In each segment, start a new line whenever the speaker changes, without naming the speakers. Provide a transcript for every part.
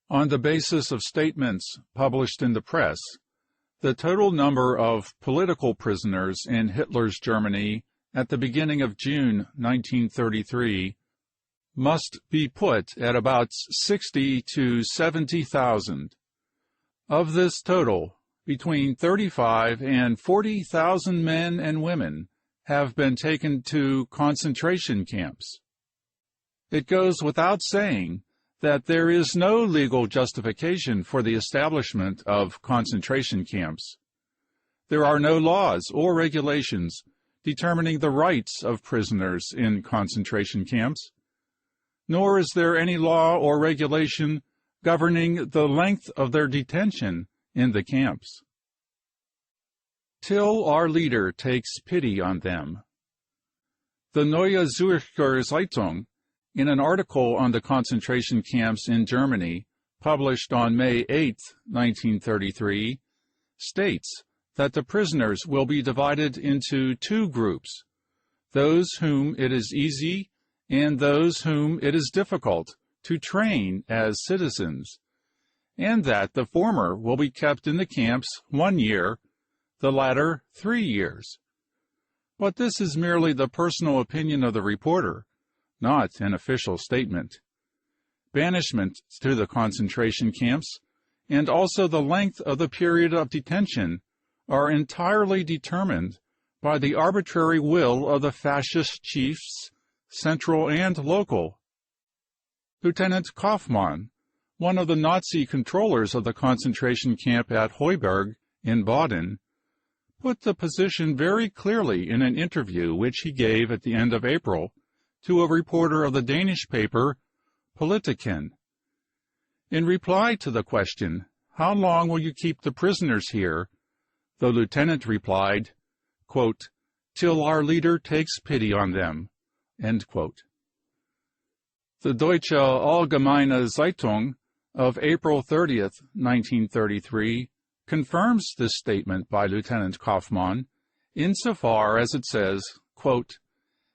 On the basis of statements published in the press, the total number of political prisoners in Hitler's Germany at the beginning of June 1933 must be put at about 60 to 70,000. Of this total, between 35 and 40,000 men and women have been taken to concentration camps. It goes without saying that there is no legal justification for the establishment of concentration camps. There are no laws or regulations determining the rights of prisoners in concentration camps, nor is there any law or regulation governing the length of their detention in the camps. Till our leader takes pity on them. The Neue Zürcher Zeitung, in an article on the concentration camps in Germany, published on May 8, 1933, states that the prisoners will be divided into two groups, those whom it is easy and those whom it is difficult to train as citizens, and that the former will be kept in the camps 1 year, the latter 3 years. But this is merely the personal opinion of the reporter, not an official statement. Banishment to the concentration camps, and also the length of the period of detention, are entirely determined by the arbitrary will of the fascist chiefs, central and local. Lieutenant Kaufmann, one of the Nazi controllers of the concentration camp at Heuberg in Baden, put the position very clearly in an interview which he gave at the end of April to a reporter of the Danish paper Politiken. In reply to the question, "How long will you keep the prisoners here?" the lieutenant replied, quote, "Till our leader takes pity on them." End quote. The Deutsche Allgemeine Zeitung of April 30, 1933, confirms this statement by Lieutenant Kaufmann insofar as it says, quote,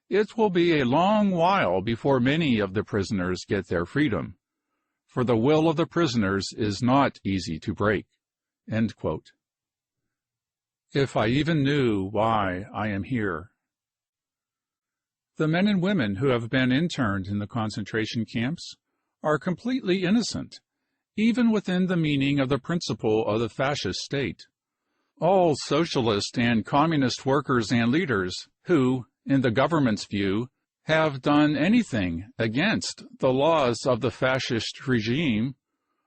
"It will be a long while before many of the prisoners get their freedom, for the will of the prisoners is not easy to break." End quote. If I even knew why I am here. The men and women who have been interned in the concentration camps are completely innocent, even within the meaning of the principle of the fascist state. All socialist and communist workers and leaders who, in the government's view, have done anything against the laws of the fascist regime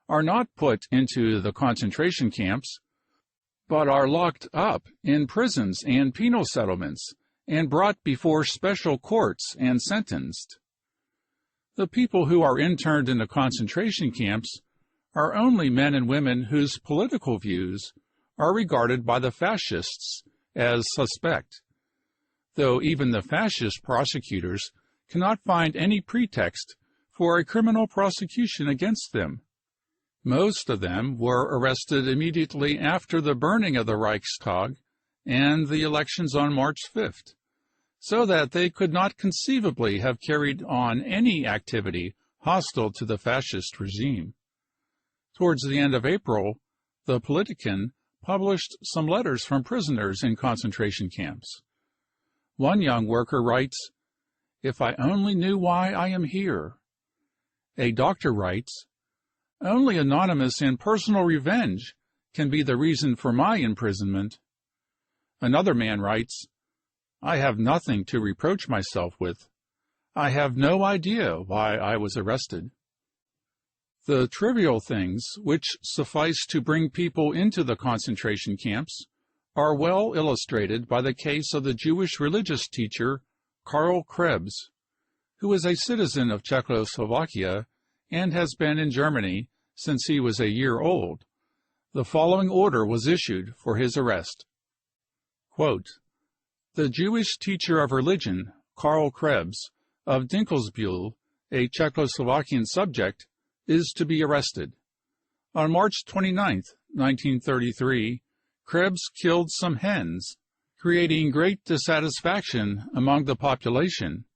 are not put into the concentration camps, but are locked up in prisons and penal settlements and brought before special courts and sentenced. The people who are interned in the concentration camps are only men and women whose political views are regarded by the fascists as suspect, though even the fascist prosecutors cannot find any pretext for a criminal prosecution against them. Most of them were arrested immediately after the burning of the Reichstag and the elections on March 5th, so that they could not conceivably have carried on any activity hostile to the fascist regime. Towards the end of April, the Politiken published some letters from prisoners in concentration camps. One young worker writes, "If I only knew why I am here." A doctor writes, "Only anonymous and personal revenge can be the reason for my imprisonment." Another man writes, "I have nothing to reproach myself with. I have no idea why I was arrested." The trivial things which suffice to bring people into the concentration camps are well illustrated by the case of the Jewish religious teacher Karl Krebs, who is a citizen of Czechoslovakia and has been in Germany since he was a year old. The following order was issued for his arrest. Quote, "The Jewish teacher of religion, Karl Krebs, of Dinkelsbühl, a Czechoslovakian subject, is to be arrested. On March 29, 1933, Krebs killed some hens, creating great dissatisfaction among the population.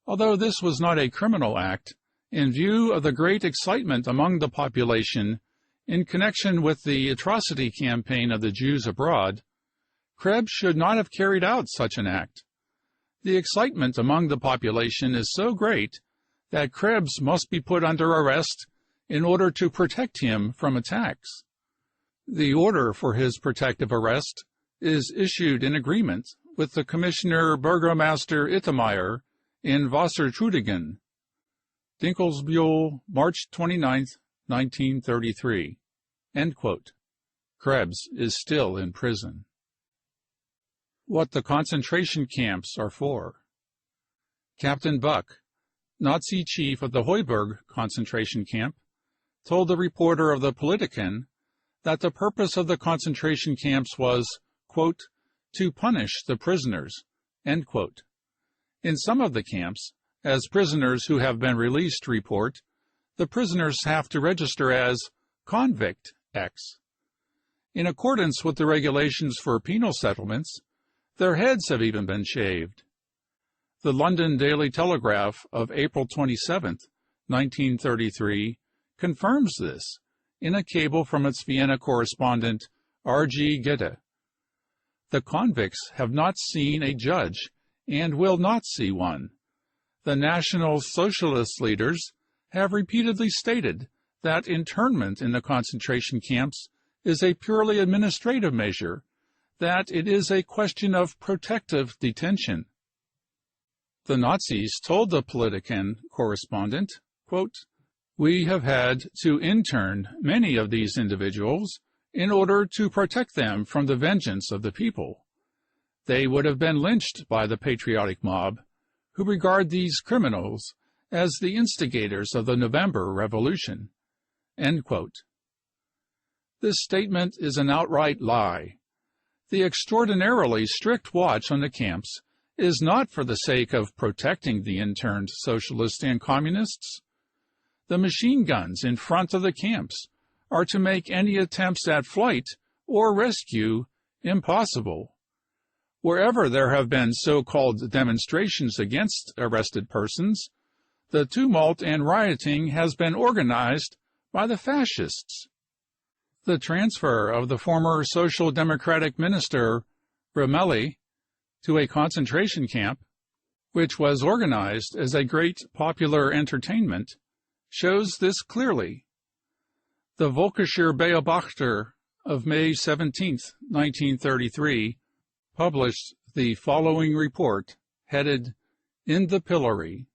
Although this was not a criminal act, In view of the great excitement among the population in connection with the atrocity campaign of the Jews abroad, Krebs should not have carried out such an act. The excitement among the population is so great that Krebs must be put under arrest in order to protect him from attacks. The order for his protective arrest is issued in agreement with the Commissioner Burgomaster Ittemeyer in Wassertrudingen. Dinkelsbühl, March 29, 1933. End quote. Krebs is still in prison. What the concentration camps are for. Captain Buck, Nazi chief of the Heuberg concentration camp, told the reporter of the Politiken that the purpose of the concentration camps was, quote, to punish the prisoners, end quote. In some of the camps, as prisoners who have been released report, the prisoners have to register as Convict X. In accordance with the regulations for penal settlements, their heads have even been shaved. The London Daily Telegraph of April 27, 1933, confirms this in a cable from its Vienna correspondent R.G. Gedde. The convicts have not seen a judge and will not see one. The National Socialist leaders have repeatedly stated that internment in the concentration camps is a purely administrative measure, that it is a question of protective detention. The Nazis told the Politiken correspondent, quote, we have had to intern many of these individuals in order to protect them from the vengeance of the people. They would have been lynched by the patriotic mob, who regard these criminals as the instigators of the November Revolution. End quote. This statement is an outright lie. The extraordinarily strict watch on the camps is not for the sake of protecting the interned socialists and communists. The machine guns in front of the camps are to make any attempts at flight or rescue impossible. Wherever there have been so-called demonstrations against arrested persons, the tumult and rioting has been organized by the fascists. The transfer of the former Social Democratic minister, Ramelli, to a concentration camp, which was organized as a great popular entertainment, shows this clearly. The Völkischer Beobachter of May 17, 1933, published the following report, headed, In the Pillory.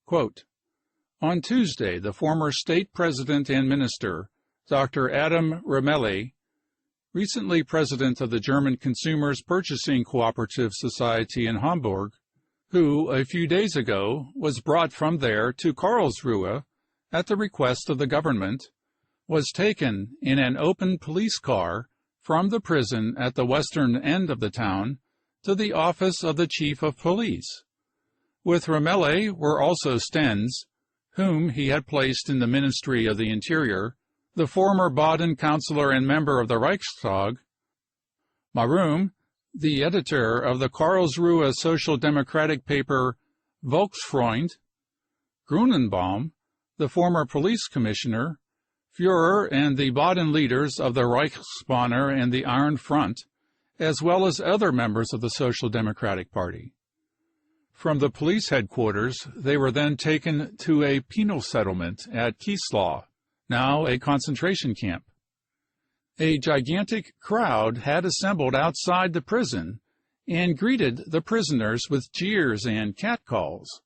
Quote, on Tuesday, the former state president and minister, Dr. Adam Ramelli, recently president of the German Consumers Purchasing Cooperative Society in Hamburg, who, a few days ago, was brought from there to Karlsruhe at the request of the government, was taken in an open police car from the prison at the western end of the town to the office of the chief of police. With Ramelli were also Stenz, whom he had placed in the Ministry of the Interior, the former Baden councillor and member of the Reichstag, Marum, the editor of the Karlsruhe social democratic paper Volksfreund, Grunenbaum, the former police commissioner, Führer and the Baden leaders of the Reichsbanner and the Iron Front, as well as other members of the Social Democratic Party. From the police headquarters, they were then taken to a penal settlement at Kieslau, now a concentration camp. A gigantic crowd had assembled outside the prison and greeted the prisoners with jeers and catcalls.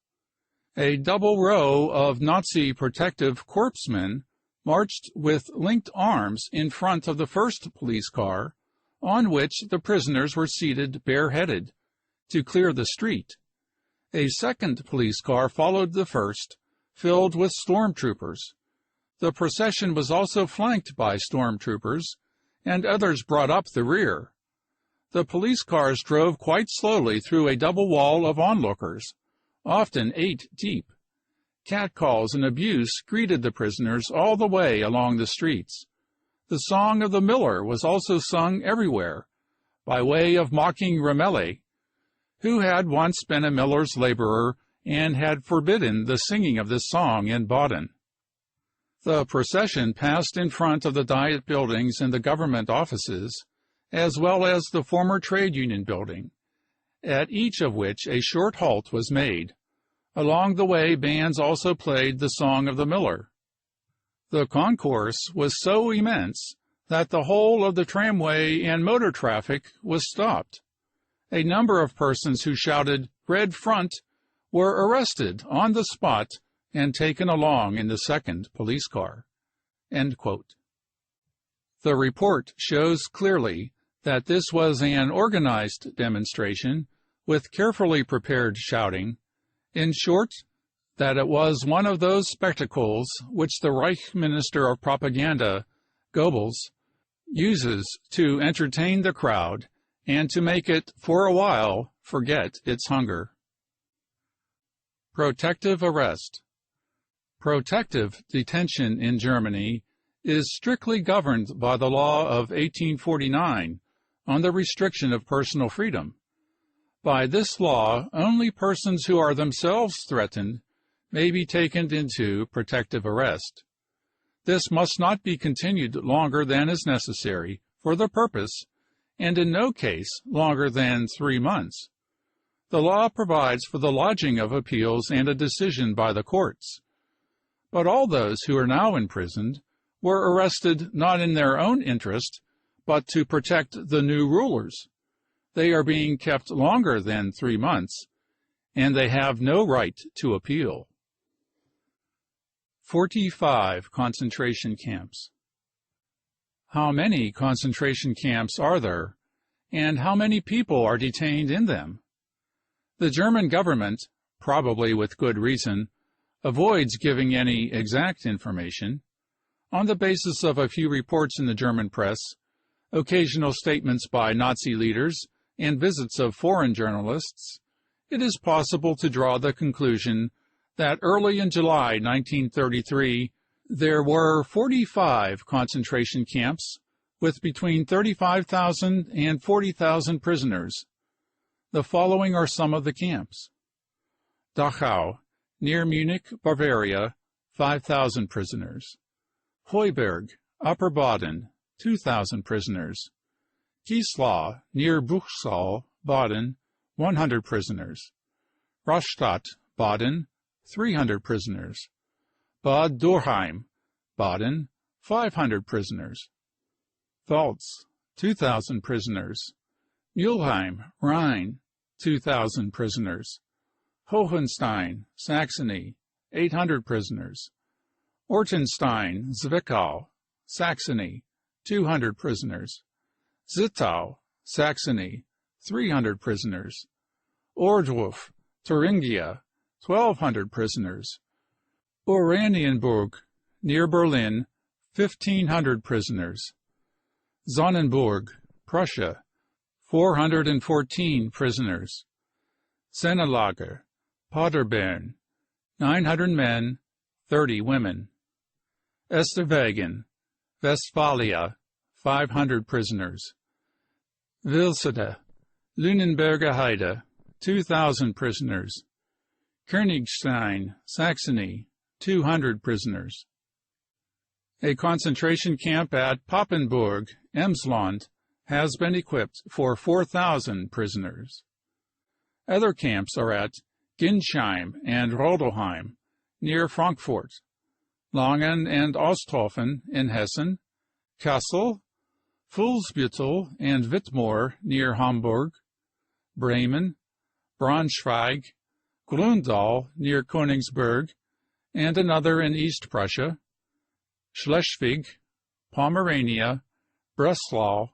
A double row of Nazi protective corpsmen marched with linked arms in front of the first police car, on which the prisoners were seated bareheaded, to clear the street. A second police car followed the first, filled with stormtroopers. The procession was also flanked by stormtroopers, and others brought up the rear. The police cars drove quite slowly through a double wall of onlookers, often 8 deep. Catcalls and abuse greeted the prisoners all the way along the streets. The song of the miller was also sung everywhere, by way of mocking Ramelli, who had once been a miller's laborer and had forbidden the singing of this song in Baden. The procession passed in front of the Diet buildings and the government offices, as well as the former trade union building, at each of which a short halt was made. Along the way, bands also played the Song of the Miller. The concourse was so immense that the whole of the tramway and motor traffic was stopped. A number of persons who shouted "Red Front" were arrested on the spot and taken along in the second police car." End quote. The report shows clearly that this was an organized demonstration with carefully prepared shouting. In short, that it was one of those spectacles which the Reich Minister of Propaganda, Goebbels, uses to entertain the crowd and to make it, for a while, forget its hunger. Protective arrest. Protective detention in Germany is strictly governed by the law of 1849 on the restriction of personal freedom. By this law, only persons who are themselves threatened may be taken into protective arrest. This must not be continued longer than is necessary for the purpose, and in no case longer than 3 months. The law provides for the lodging of appeals and a decision by the courts. But all those who are now imprisoned were arrested not in their own interest, but to protect the new rulers. They are being kept longer than 3 months, and they have no right to appeal. 45 concentration camps. How many concentration camps are there, and how many people are detained in them? The German government, probably with good reason, avoids giving any exact information. On the basis of a few reports in the German press, occasional statements by Nazi leaders, and visits of foreign journalists, it is possible to draw the conclusion that early in July 1933 there were 45 concentration camps with between 35,000 and 40,000 prisoners. The following are some of the camps. Dachau, near Munich, Bavaria, 5,000 prisoners. Heuberg, Upper Baden, 2,000 prisoners. Kieslau, near Buchsal, Baden, 100 prisoners. Rastatt, Baden, 300 prisoners. Bad Dürkheim, Baden, 500 prisoners. Pfalz, 2,000 prisoners. Mülheim, Rhine, 2,000 prisoners. Hohenstein, Saxony, 800 prisoners. Ortenstein, Zwickau, Saxony, 200 prisoners. Zittau, Saxony, 300 prisoners. Ohrdruf, Thuringia, 1,200 prisoners. Oranienburg, near Berlin, 1,500 prisoners. Sonnenburg, Prussia, 414 prisoners. Sennelager, Paderborn, 900 men, 30 women. Esterwagen, Westphalia, 500 prisoners. Vilsede, Lünenberger Heide, 2,000 prisoners. Königstein, Saxony, 200 prisoners. A concentration camp at Papenburg, Emsland, has been equipped for 4,000 prisoners. Other camps are at Ginsheim and Rodelheim, near Frankfurt, Langen and Osthofen in Hessen, Kassel, Fuhlsbüttel and Wittmoor near Hamburg, Bremen, Braunschweig, Gründahl near Königsberg, and another in East Prussia, Schleswig, Pomerania, Breslau.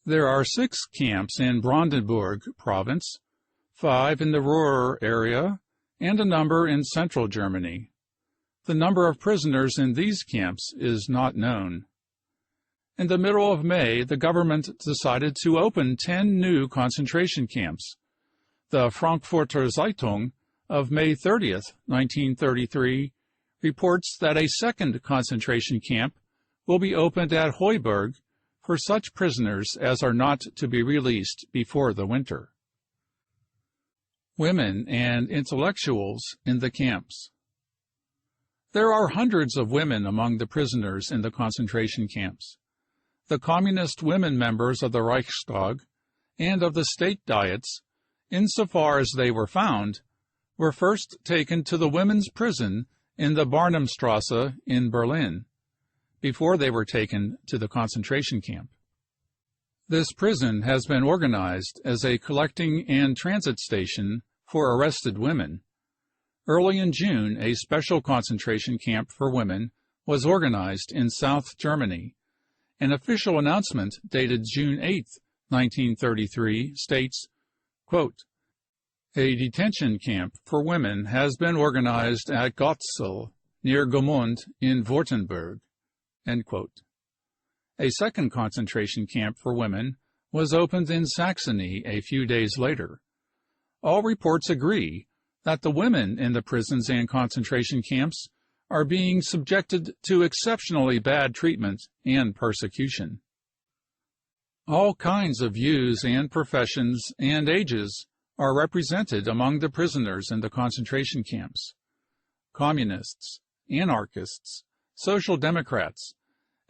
There are 6 camps in Brandenburg province, 5 in the Ruhr area, and a number in central Germany. The number of prisoners in these camps is not known. In the middle of May, the government decided to open 10 new concentration camps. The Frankfurter Zeitung of May 30, 1933, reports that a second concentration camp will be opened at Heuberg for such prisoners as are not to be released before the winter. Women and intellectuals in the camps. There are hundreds of women among the prisoners in the concentration camps. The communist women members of the Reichstag and of the state diets, insofar as they were found, were first taken to the women's prison in the Barnumstrasse in Berlin, before they were taken to the concentration camp. This prison has been organized as a collecting and transit station for arrested women. Early in June, a special concentration camp for women was organized in South Germany. An official announcement dated June 8, 1933, states, quote, "A detention camp for women has been organized at Gotzel, near Gmund in Württemberg." End quote. A second concentration camp for women was opened in Saxony a few days later. All reports agree that the women in the prisons and concentration camps are being subjected to exceptionally bad treatment and persecution. All kinds of views and professions and ages are represented among the prisoners in the concentration camps. Communists, anarchists, social democrats,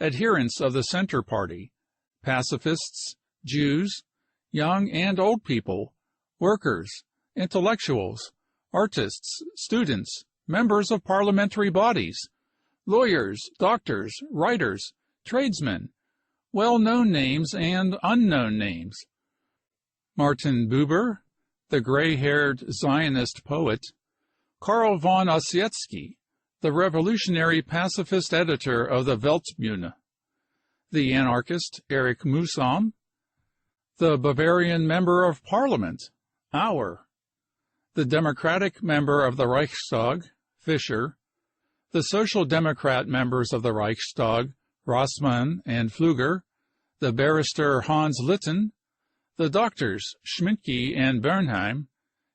adherents of the Center Party, pacifists, Jews, young and old people, workers, intellectuals, artists, students, members of parliamentary bodies, lawyers, doctors, writers, tradesmen, well-known names and unknown names. Martin Buber, the gray-haired Zionist poet, Karl von Ossietzky, the revolutionary pacifist editor of the Weltbühne, the anarchist Erich Mühsam, the Bavarian member of parliament, Auer, the Democratic member of the Reichstag, Fischer, the Social Democrat members of the Reichstag, Rossmann and Pfluger, the barrister Hans Litten, the doctors Schmidtke and Bernheim,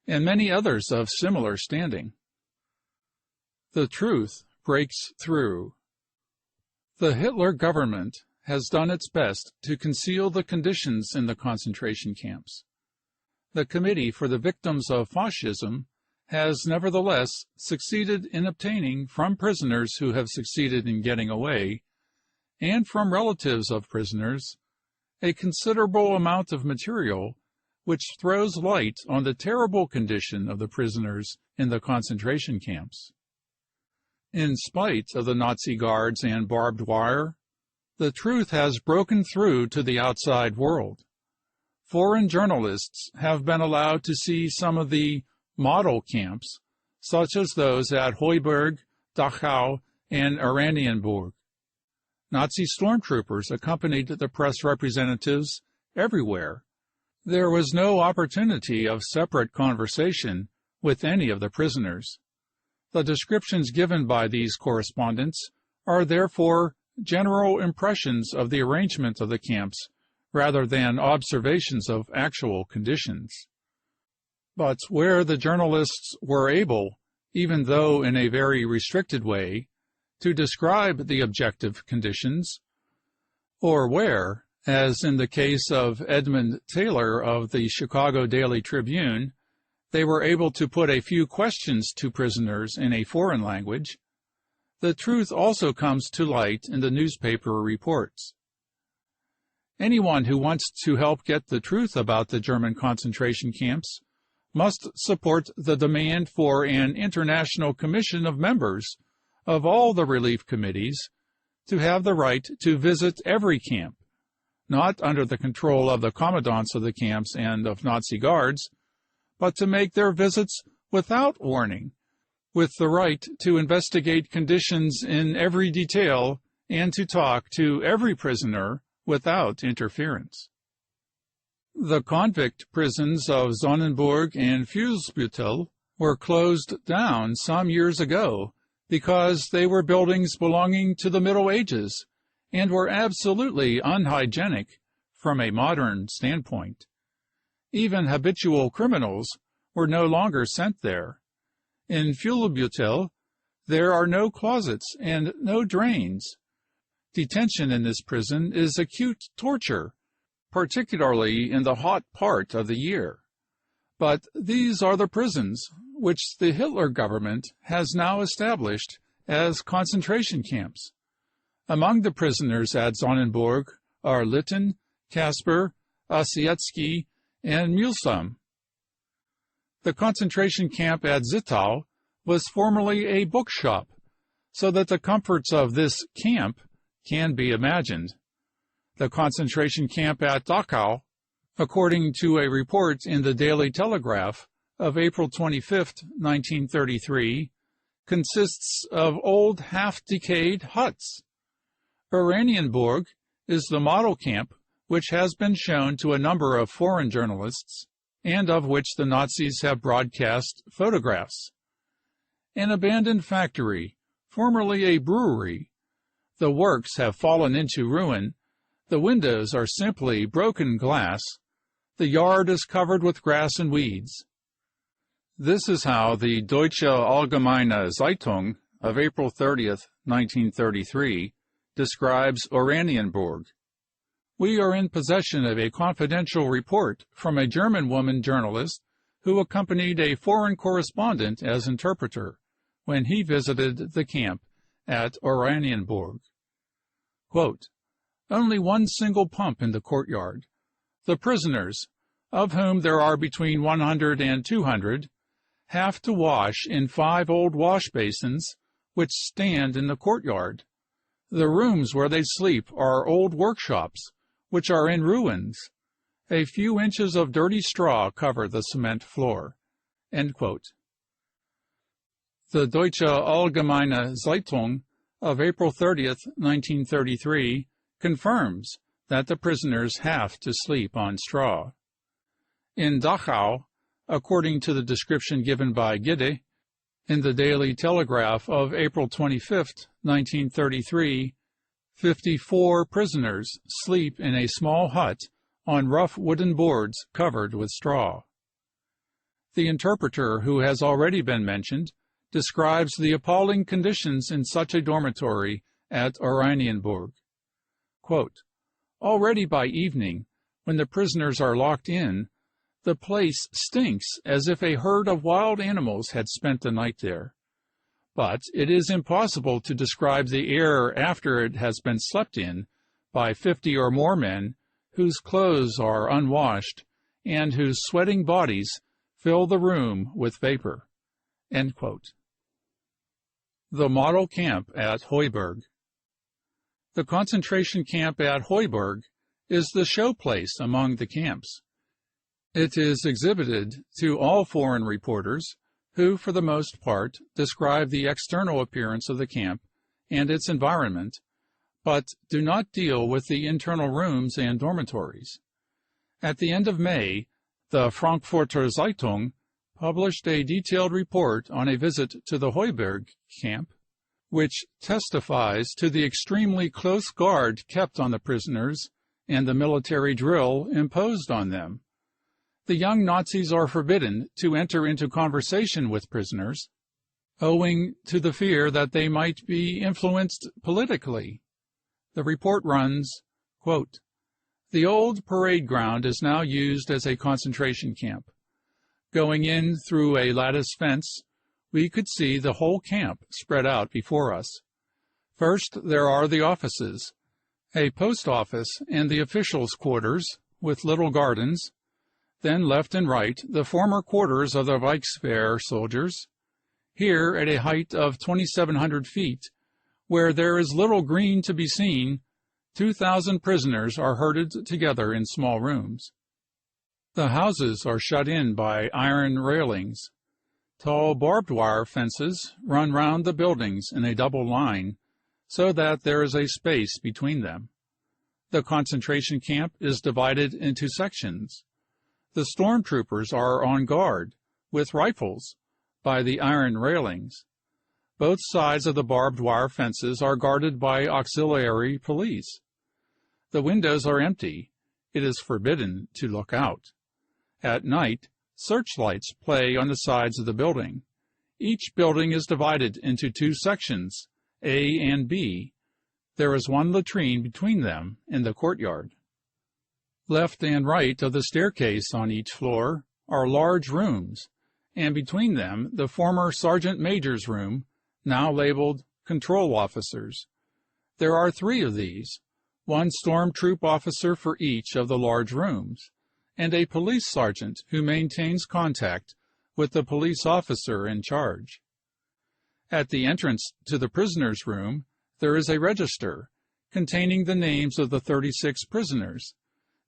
and many others of similar standing. The truth breaks through. The Hitler government has done its best to conceal the conditions in the concentration camps. The Committee for the Victims of Fascism has nevertheless succeeded in obtaining from prisoners who have succeeded in getting away, and from relatives of prisoners, a considerable amount of material which throws light on the terrible condition of the prisoners in the concentration camps. In spite of the Nazi guards and barbed wire, the truth has broken through to the outside world. Foreign journalists have been allowed to see some of the model camps, such as those at Heuberg, Dachau, and Oranienburg. Nazi stormtroopers accompanied the press representatives everywhere. There was no opportunity of separate conversation with any of the prisoners. The descriptions given by these correspondents are therefore general impressions of the arrangement of the camps rather than observations of actual conditions. But where the journalists were able, even though in a very restricted way, to describe the objective conditions, or where, as in the case of Edmund Taylor of the Chicago Daily Tribune, they were able to put a few questions to prisoners in a foreign language, the truth also comes to light in the newspaper reports. Anyone who wants to help get the truth about the German concentration camps must support the demand for an international commission of members of all the relief committees to have the right to visit every camp, not under the control of the commandants of the camps and of Nazi guards, but to make their visits without warning, with the right to investigate conditions in every detail and to talk to every prisoner without interference. The convict prisons of Sonnenburg and Fuhlsbüttel were closed down some years ago because they were buildings belonging to the Middle Ages and were absolutely unhygienic from a modern standpoint. Even habitual criminals were no longer sent there. In Fuhlsbüttel, there are no closets and no drains. Detention in this prison is acute torture, particularly in the hot part of the year. But these are the prisons which the Hitler government has now established as concentration camps. Among the prisoners at Sonnenburg are Litten, Kasper, Ossietzky, and Mulesum. The concentration camp at Zittau was formerly a bookshop, so that the comforts of this camp can be imagined. The concentration camp at Dachau, according to a report in the Daily Telegraph of April 25, 1933, consists of old half-decayed huts. Oranienburg is the model camp which has been shown to a number of foreign journalists and of which the Nazis have broadcast photographs. An abandoned factory, formerly a brewery. The works have fallen into ruin. The windows are simply broken glass. The yard is covered with grass and weeds. This is how the Deutsche Allgemeine Zeitung of April 30, 1933, describes Oranienburg. We are in possession of a confidential report from a German woman journalist who accompanied a foreign correspondent as interpreter when he visited the camp at Oranienburg. Quote, "Only one single pump in the courtyard. The prisoners, of whom there are between 100 and 200, have to wash in 5 old wash basins which stand in the courtyard. The rooms where they sleep are old workshops, which are in ruins. A few inches of dirty straw cover the cement floor." End quote. The Deutsche Allgemeine Zeitung of April 30, 1933, confirms that the prisoners have to sleep on straw. In Dachau, according to the description given by Gide, in the Daily Telegraph of April 25, 1933, 54 prisoners sleep in a small hut on rough wooden boards covered with straw. The interpreter who has already been mentioned describes the appalling conditions in such a dormitory at Oranienburg. Quote, "Already by evening, when the prisoners are locked in, the place stinks as if a herd of wild animals had spent the night there. But it is impossible to describe the air after it has been slept in by 50 or more men whose clothes are unwashed and whose sweating bodies fill the room with vapor." End quote. The model camp at Heuberg. The concentration camp at Heuberg is the showplace among the camps. It is exhibited to all foreign reporters, who, for the most part, describe the external appearance of the camp and its environment, but do not deal with the internal rooms and dormitories. At the end of May, the Frankfurter Zeitung published a detailed report on a visit to the Heuberg camp, which testifies to the extremely close guard kept on the prisoners and the military drill imposed on them. The young Nazis are forbidden to enter into conversation with prisoners, owing to the fear that they might be influenced politically. The report runs, quote, "The old parade ground is now used as a concentration camp. Going in through a lattice fence, we could see the whole camp spread out before us. First, there are the offices, a post office and the officials' quarters with little gardens. Then left and right, the former quarters of the Reichswehr soldiers. Here, at a height of 2,700 feet, where there is little green to be seen, 2,000 prisoners are herded together in small rooms. The houses are shut in by iron railings. Tall barbed wire fences run round the buildings in a double line, so that there is a space between them. The concentration camp is divided into sections. The stormtroopers are on guard, with rifles, by the iron railings. Both sides of the barbed wire fences are guarded by auxiliary police. The windows are empty. It is forbidden to look out. At night, searchlights play on the sides of the building. Each building is divided into 2 sections, A and B. There is one latrine between them in the courtyard. Left and right of the staircase on each floor, are large rooms, and between them the former sergeant major's room, now labeled control officers. There are 3 of these, one storm troop officer for each of the large rooms, and a police sergeant who maintains contact with the police officer in charge. At the entrance to the prisoner's room, there is a register containing the names of the 36 prisoners,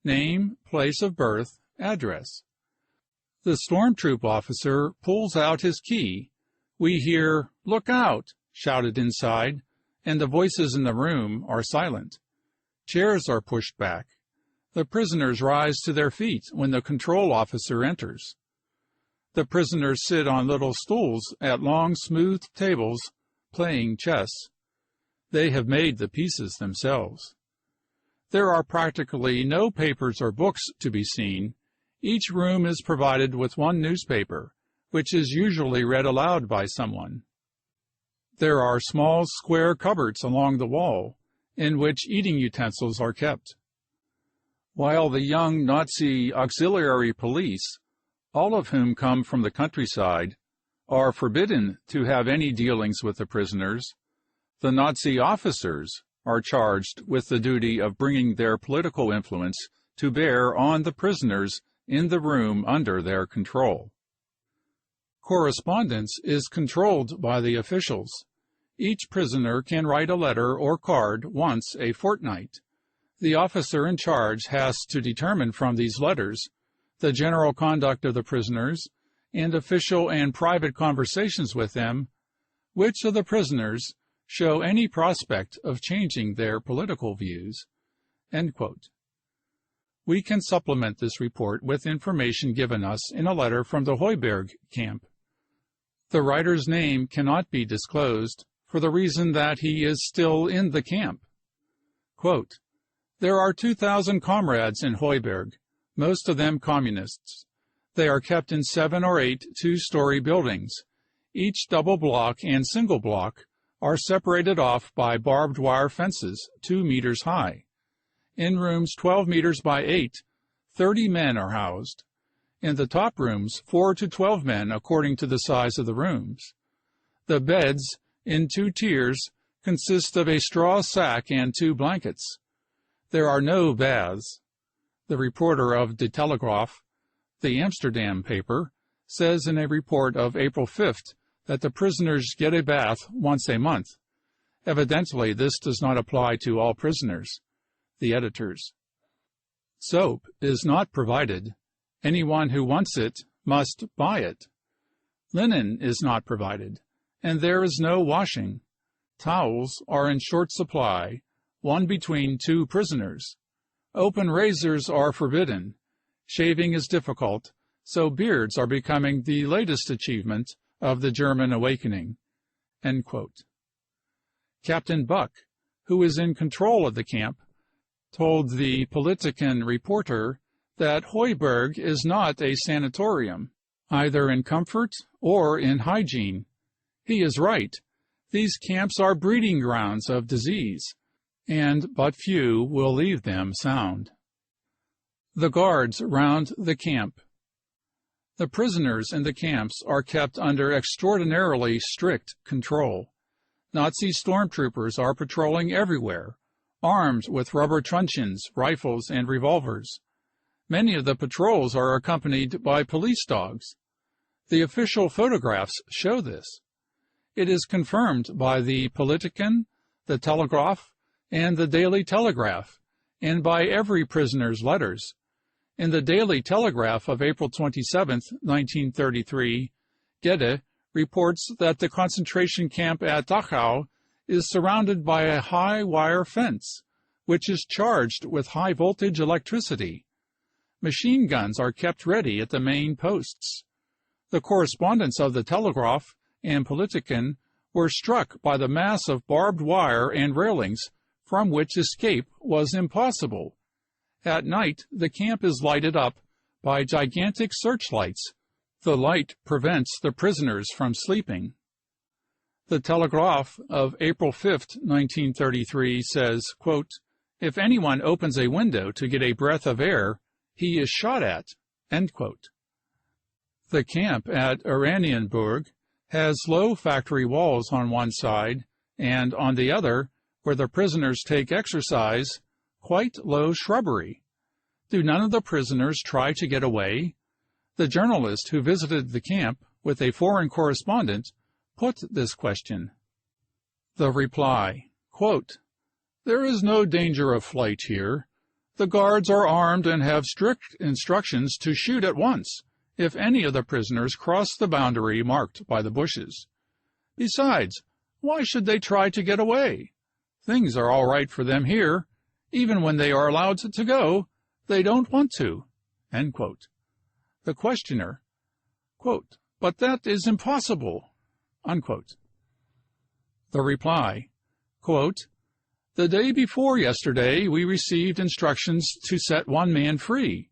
name, place of birth, address. The storm troop officer pulls out his key. We hear, "Look out!" shouted inside, and the voices in the room are silent. Chairs are pushed back. The prisoners rise to their feet when the control officer enters. The prisoners sit on little stools at long, smooth tables, playing chess. They have made the pieces themselves. There are practically no papers or books to be seen. Each room is provided with one newspaper, which is usually read aloud by someone. There are small square cupboards along the wall, in which eating utensils are kept. While the young Nazi auxiliary police, all of whom come from the countryside, are forbidden to have any dealings with the prisoners, the Nazi officers are charged with the duty of bringing their political influence to bear on the prisoners in the room under their control. Correspondence is controlled by the officials. Each prisoner can write a letter or card once a fortnight. The officer in charge has to determine from these letters the general conduct of the prisoners and official and private conversations with them, which of the prisoners show any prospect of changing their political views. End quote. We can supplement this report with information given us in a letter from the Heuberg camp. The writer's name cannot be disclosed for the reason that he is still in the camp. Quote, "There are 2,000 comrades in Heuberg, most of them communists. They are kept in 7 or 8 two-story buildings. Each double block and single block are separated off by barbed wire fences 2 meters high. In rooms 12 meters by 8, 30 men are housed. In the top rooms, 4 to 12 men according to the size of the rooms. The beds, in 2 tiers, consist of a straw sack and 2 blankets. There are no baths." The reporter of De Telegraaf, the Amsterdam paper, says in a report of April 5th that the prisoners get a bath once a month. Evidently, this does not apply to all prisoners. The editors. Soap is not provided. Anyone who wants it must buy it. Linen is not provided, and there is no washing. Towels are in short supply, one between 2 prisoners. Open razors are forbidden. Shaving is difficult, so beards are becoming the latest achievement of the German awakening. End quote. Captain Buck, who is in control of the camp, told the Politiken reporter that Heuberg is not a sanatorium, either in comfort or in hygiene. He is right. These camps are breeding grounds of disease, and but few will leave them sound. The guards round the camp. The prisoners in the camps are kept under extraordinarily strict control. Nazi stormtroopers are patrolling everywhere, armed with rubber truncheons, rifles, and revolvers. Many of the patrols are accompanied by police dogs. The official photographs show this. It is confirmed by the Politiken, the Telegraph, and the Daily Telegraph, and by every prisoner's letters. In the Daily Telegraph of April 27, 1933, Gedde reports that the concentration camp at Dachau is surrounded by a high wire fence, which is charged with high-voltage electricity. Machine guns are kept ready at the main posts. The correspondents of the Telegraph and Politiken were struck by the mass of barbed wire and railings from which escape was impossible. At night, the camp is lighted up by gigantic searchlights. The light prevents the prisoners from sleeping. The Telegraph of April 5, 1933 says, quote, "If anyone opens a window to get a breath of air, he is shot at." End quote. The camp at Oranienburg has low factory walls on one side, and on the other, where the prisoners take exercise, quite low shrubbery. Do none of the prisoners try to get away? The journalist who visited the camp with a foreign correspondent put this question. The reply, quote, "There is no danger of flight here. The guards are armed and have strict instructions to shoot at once if any of the prisoners cross the boundary marked by the bushes. Besides, why should they try to get away? Things are all right for them here. Even when they are allowed to go, they don't want to." End quote. The questioner, quote, "But that is impossible." Unquote. The reply, quote, "The day before yesterday we received instructions to set one man free.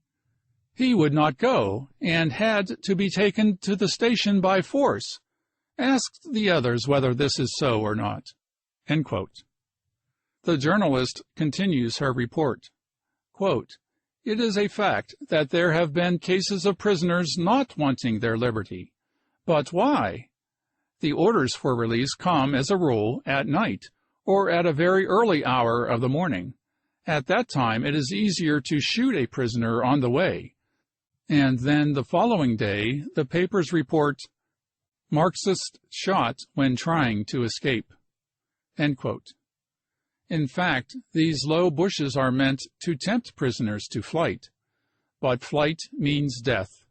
He would not go and had to be taken to the station by force. Ask the others whether this is so or not." End quote. The journalist continues her report. Quote, "It is a fact that there have been cases of prisoners not wanting their liberty. But why? The orders for release come, as a rule, at night or at a very early hour of the morning. At that time it is easier to shoot a prisoner on the way. And then the following day the papers report, 'Marxist shot when trying to escape.'" End quote. In fact, these low bushes are meant to tempt prisoners to flight, but flight means death.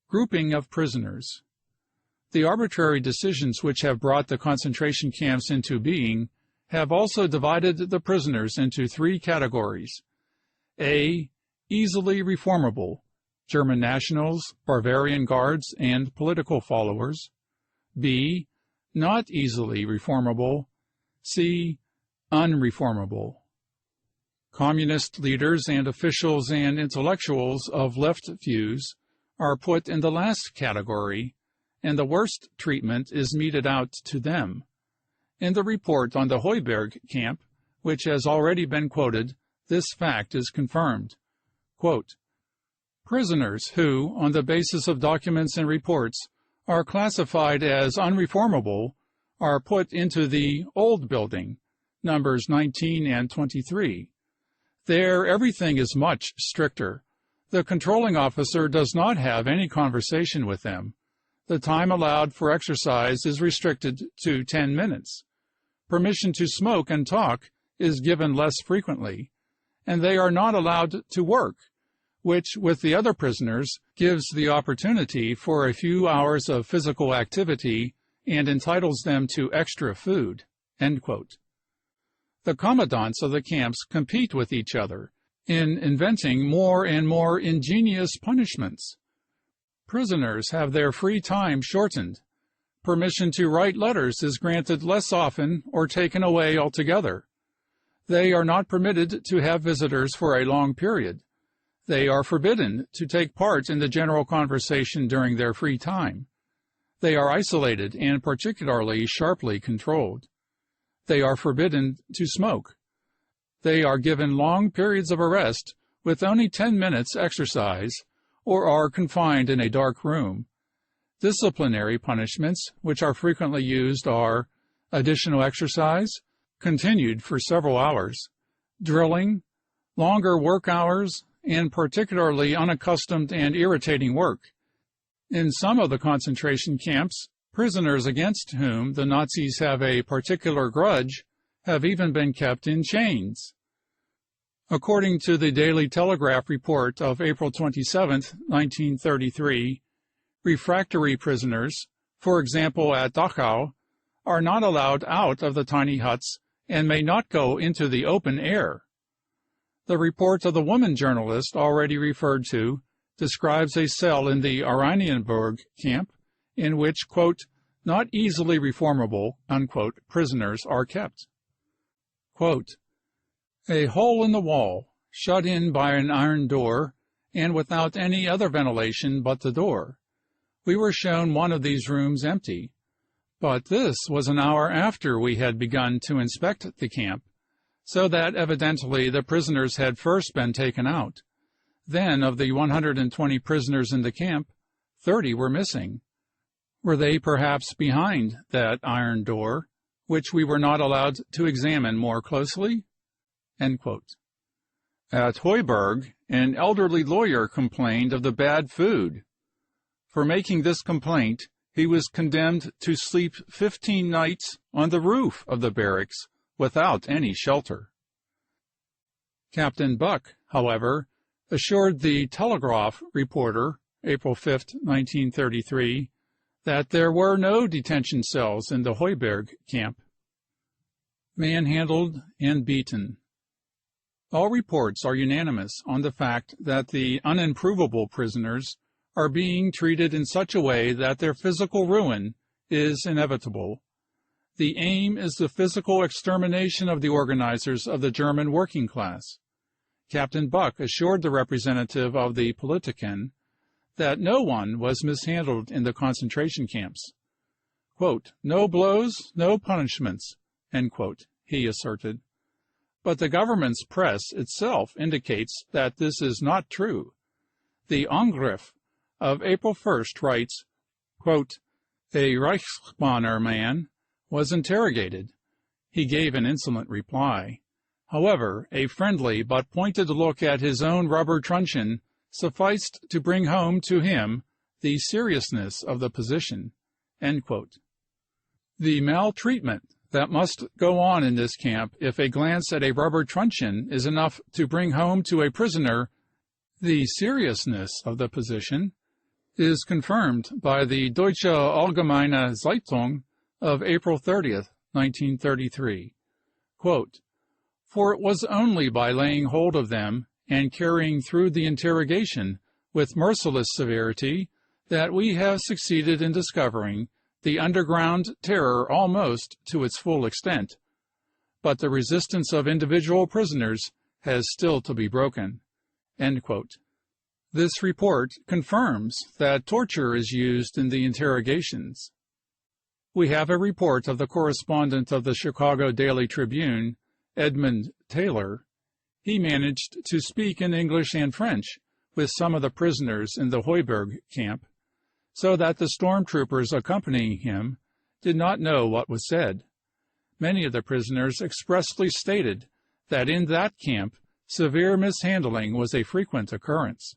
Grouping of prisoners. The arbitrary decisions which have brought the concentration camps into being have also divided the prisoners into three categories. A. Easily reformable, German nationals, Bavarian guards, and political followers. B. Not easily reformable. C. Unreformable. Communist leaders and officials and intellectuals of left views are put in the last category, and the worst treatment is meted out to them. In the report on the Heuberg camp, which has already been quoted, this fact is confirmed. Quote, "Prisoners who, on the basis of documents and reports, are classified as unreformable are put into the old building, numbers 19 and 23. There everything is much stricter. The controlling officer does not have any conversation with them. The time allowed for exercise is restricted to 10 minutes. Permission to smoke and talk is given less frequently, and they are not allowed to work, which, with the other prisoners, gives the opportunity for a few hours of physical activity and entitles them to extra food." End quote. The commandants of the camps compete with each other in inventing more and more ingenious punishments. Prisoners have their free time shortened. Permission to write letters is granted less often or taken away altogether. They are not permitted to have visitors for a long period. They are forbidden to take part in the general conversation during their free time. They are isolated and particularly sharply controlled. They are forbidden to smoke. They are given long periods of arrest with only 10 minutes exercise, or are confined in a dark room. Disciplinary punishments, which are frequently used, are additional exercise, continued for several hours, drilling, longer work hours, and particularly unaccustomed and irritating work. In some of the concentration camps, prisoners against whom the Nazis have a particular grudge have even been kept in chains. According to the Daily Telegraph report of April 27, 1933, refractory prisoners, for example at Dachau, are not allowed out of the tiny huts and may not go into the open air. The report of the woman journalist already referred to describes a cell in the Oranienburg camp in which, quote, "not easily reformable," unquote, prisoners are kept. Quote, "A hole in the wall, shut in by an iron door, and without any other ventilation but the door. We were shown one of these rooms empty, but this was an hour after we had begun to inspect the camp, so that evidently the prisoners had first been taken out. Then, of the 120 prisoners in the camp, 30 were missing. Were they perhaps behind that iron door, which we were not allowed to examine more closely? At Heuberg, an elderly lawyer complained of the bad food. For making this complaint, he was condemned to sleep 15 nights on the roof of the barracks without any shelter. Captain Buck, however, assured the Telegraph reporter, April 5, 1933, that there were no detention cells in the Heuberg camp. Manhandled and beaten. All reports are unanimous on the fact that the unimprovable prisoners are being treated in such a way that their physical ruin is inevitable. The aim is the physical extermination of the organizers of the German working class. Captain Buck assured the representative of the Politiken that no one was mishandled in the concentration camps. Quote, "No blows, no punishments," end quote, he asserted. But the government's press itself indicates that this is not true. The Angriff of April 1st writes, quote, "A Reichsbanner man was interrogated. He gave an insolent reply. However, a friendly but pointed look at his own rubber truncheon sufficed to bring home to him the seriousness of the position." End quote. The maltreatment that must go on in this camp if a glance at a rubber truncheon is enough to bring home to a prisoner the seriousness of the position is confirmed by the Deutsche Allgemeine Zeitung of April 30th, 1933. Quote, "For it was only by laying hold of them and carrying through the interrogation with merciless severity that we have succeeded in discovering the underground terror almost to its full extent, but the resistance of individual prisoners has still to be broken." End quote. This report confirms that torture is used in the interrogations. We have a report of the correspondent of the Chicago Daily Tribune, Edmund Taylor. He managed to speak in English and French with some of the prisoners in the Heuberg camp, so that the stormtroopers accompanying him did not know what was said. Many of the prisoners expressly stated that in that camp severe mishandling was a frequent occurrence.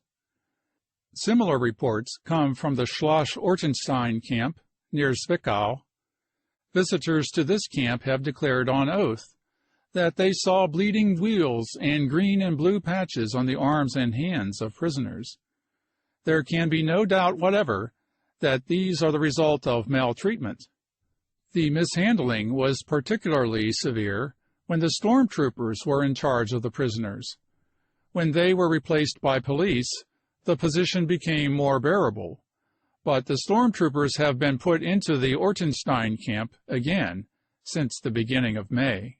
Similar reports come from the Schloss Ortenstein camp near Zwickau. Visitors to this camp have declared on oath that they saw bleeding wheals and green and blue patches on the arms and hands of prisoners. There can be no doubt whatever that these are the result of maltreatment. The mishandling was particularly severe when the stormtroopers were in charge of the prisoners. When they were replaced by police, the position became more bearable, but the stormtroopers have been put into the Ortenstein camp again since the beginning of May.